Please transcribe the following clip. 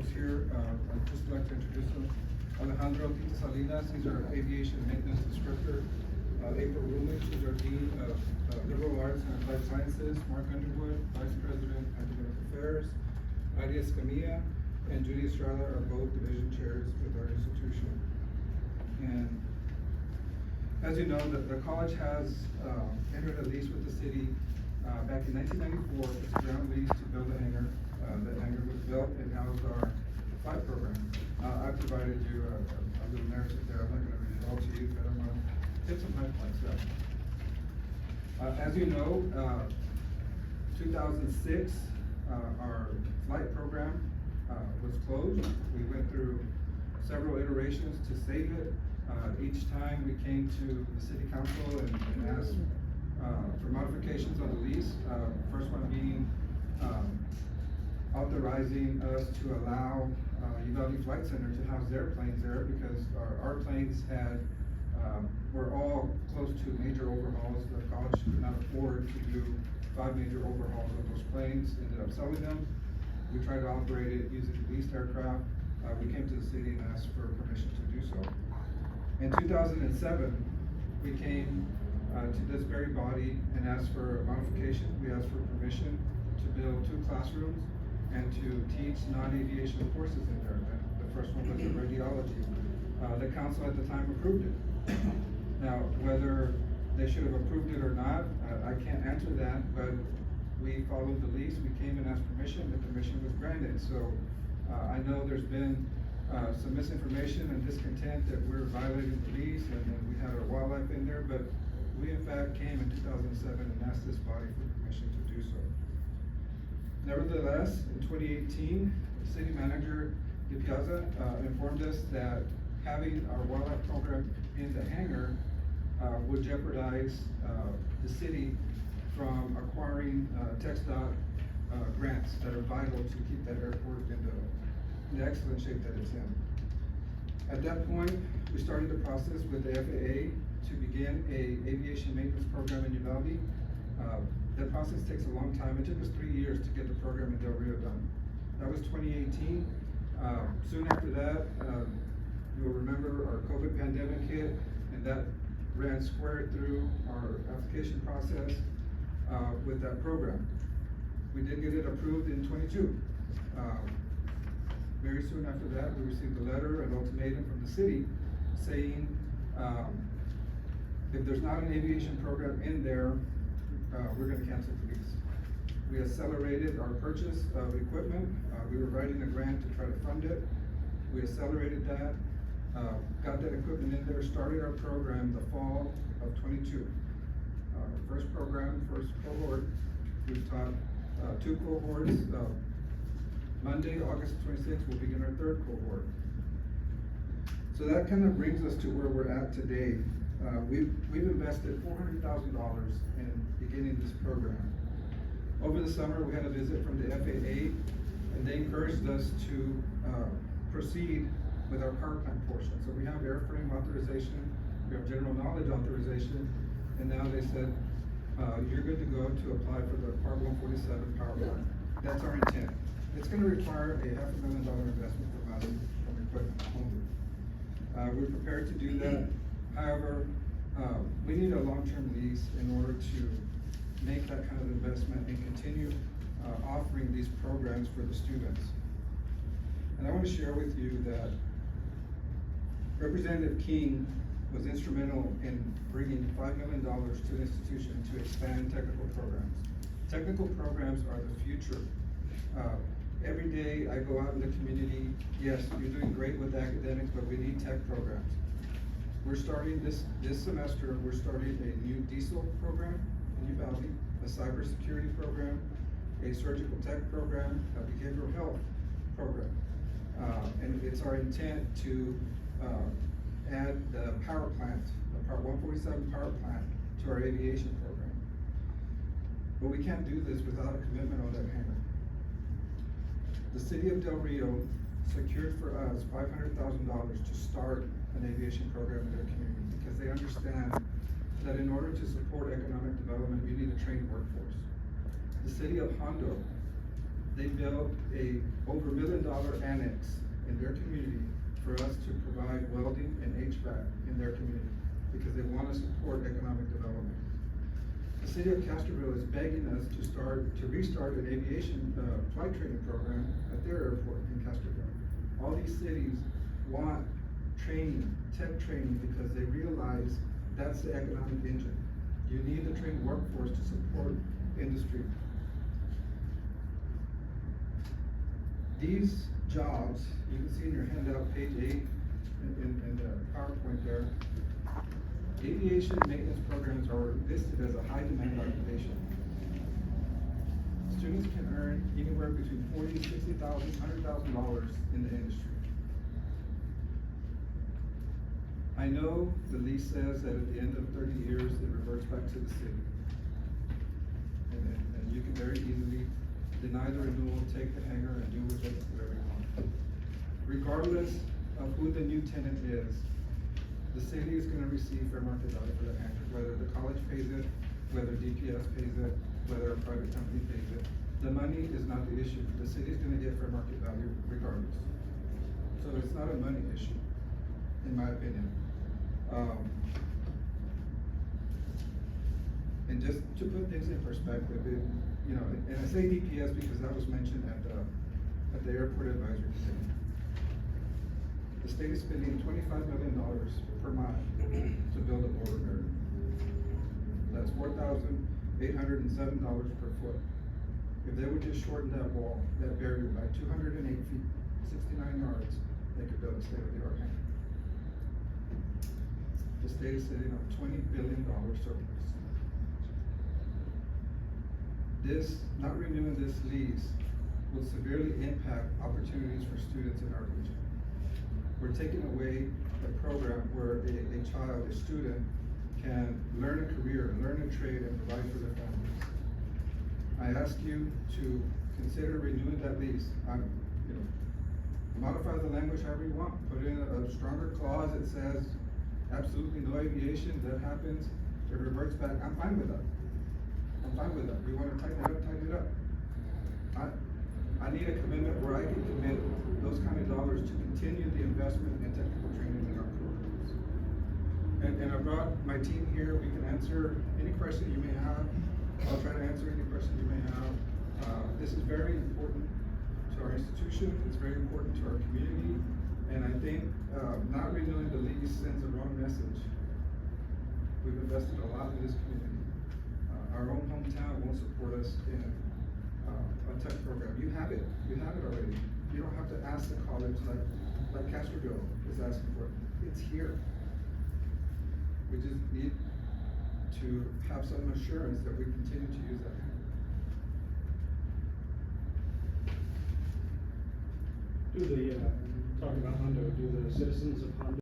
folks here. I'd just like to introduce them. Alejandro Tita Salinas, he's our aviation maintenance instructor. April Rumich, she's our Dean of Liberal Arts and Applied Sciences. Mark Underwood, Vice President, Academic Affairs. Nadia Escamilla and Judy Estrada are both division chairs with our institution. And as you know, the college has entered a lease with the city back in 1994. It's a ground lease to build a hangar. That hangar was built and housed our flight program. I provided you a little narrative there. I'm not going to read it all to you, but I'm going to hit some high points there. As you know, 2006, our flight program was closed. We went through several iterations to save it. Each time we came to the city council and asked for modifications on the lease. First one being authorizing us to allow Uvalde Flight Center to house their planes there, because our planes were all close to major overhauls. The college could not afford to do 5 major overhauls of those planes. Ended up selling them. We tried to operate it using leased aircraft. We came to the city and asked for permission to do so. In 2007, we came to this very body and asked for a modification. We asked for permission to build 2 classrooms and to teach non-aviation courses in there. The first one was the radiology. The council at the time approved it. Now, whether they should have approved it or not, I can't answer that, but we followed the lease. We came and asked permission. The permission was granted. So I know there's been some misinformation and discontent that we're violating the lease and we had our wildlife in there, but we in fact came in 2007 and asked this body for permission to do so. Nevertheless, in 2018, City Manager DePiazza informed us that having our wildlife program in the hangar would jeopardize the city from acquiring TxDOT grants that are vital to keep that airport in the excellent shape that it's in. At that point, we started the process with the FAA to begin a aviation maintenance program in Uvalde. That process takes a long time. It took us 3 years to get the program in Del Rio done. That was 2018. Soon after that, you'll remember our COVID pandemic hit, and that ran square through our application process with that program. We did get it approved in 22. Very soon after that, we received a letter, an ultimatum from the city saying if there's not an aviation program in there, we're going to cancel the lease. We accelerated our purchase of equipment. We were writing a grant to try to fund it. We accelerated that, got that equipment in there, started our program the fall of 22. First program, first cohort, we've taught 2 cohorts. Monday, August 26th, we'll begin our 3rd cohort. So that kind of brings us to where we're at today. We've invested $400,000 in beginning this program. Over the summer, we had a visit from the FAA, and they encouraged us to proceed with our power plant portion. So we have airframe authorization, we have general knowledge authorization, and now they said, you're good to go to apply for the Part 147 power plant. That's our intent. It's going to require a $500,000 investment from us, from equipment only. We're prepared to do that. However, we need a long-term lease in order to make that kind of investment and continue offering these programs for the students. And I want to share with you that Representative King was instrumental in bringing $5 million to the institution to expand technical programs. Technical programs are the future. Every day I go out in the community, yes, you're doing great with academics, but we need tech programs. We're starting this semester, we're starting a new diesel program in Uvalde, a cybersecurity program, a surgical tech program, a behavioral health program. And it's our intent to add the power plant, the Part 147 power plant, to our aviation program. But we can't do this without a commitment on that hangar. The city of Del Rio secured for us $500,000 to start an aviation program in their community, because they understand that in order to support economic development, you need a trained workforce. The city of Hondo, they built a over $1 million annex their community for us to provide welding and HVAC in their community, because they want to support economic development. The city of Castroville is begging us to restart an aviation flight training program at their airport in Castroville. All these cities want training, tech training, because they realize that's the economic engine. You need the trained workforce to support industry. These jobs, you can see in your handout, page 8, in the PowerPoint there, aviation maintenance programs are listed as a high demand occupation. Students can earn anywhere between $40,000, $60,000, $100,000 in the industry. I know the lease says that at the end of 30 years, it reverts back to the city. And you can very easily deny the renewal, take the hangar, and do with it whatever you want. Regardless of who the new tenant is, the city is gonna receive fair market value for that hangar, whether the college pays it, whether DPS pays it, whether a private company pays it. The money is not the issue. The city's gonna get fair market value regardless. So it's not a money issue, in my opinion. And just to put things in perspective, and I say DPS because that was mentioned at the airport advisory committee. The state is spending $25 million per mile to build a border barrier. That's $4,807 per foot. If they would just shorten that wall, that barrier by 208 feet, 69 yards, they could build a state-of-the-art hangar. The state is sitting on $20 billion surplus. Not renewing this lease will severely impact opportunities for students in our region. We're taking away a program where a child, a student, can learn a career, learn a trade, and provide for their families. I ask you to consider renewing that lease. Modify the language however you want. Put in a stronger clause that says absolutely no aviation. That happens, it reverts back. I'm fine with that. I'm fine with that. We want to tighten it up, tighten it up. I need a commitment where I can commit those kind of dollars to continue the investment in technical training in our programs. And I brought my team here. We can answer any question you may have. I'll try to answer any question you may have. This is very important to our institution. It's very important to our community. And I think not renewing the lease sends the wrong message. We've invested a lot in this community. Our own hometown won't support us in a tech program. You have it already. You don't have to ask the college like Castroville is asking for it. It's here. We just need to have some assurance that we continue to use that. Talking about Hondo, do the citizens of Hondo